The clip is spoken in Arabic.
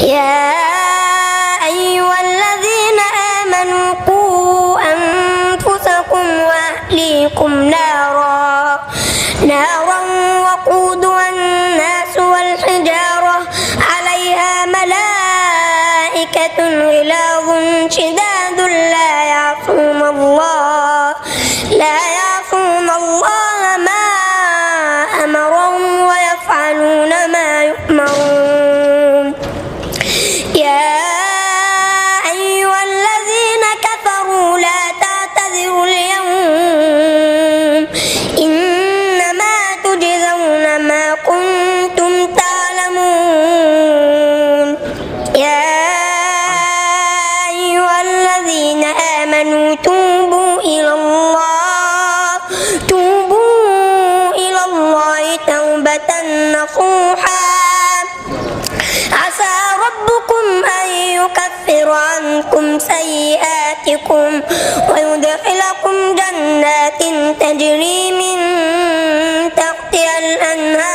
يا أيها الذين آمنوا قوا أنفسكم وأهليكم نارا وقودها الناس والحجارة عليها ملائكة غلاظ شداد لا يعصون الله ما أمرهم ويفعلون ما يؤمرون يا أيها الذين كفروا لا تعتذروا اليوم إنما تجزون ما كنتم تعلمون يا أيها الذين آمنوا توبوا إلى الله توبة نصوحا عسى ربكم أن يكفر عنكم سيئاتكم ويدخلكم جنات تجري من تحتها الأنهار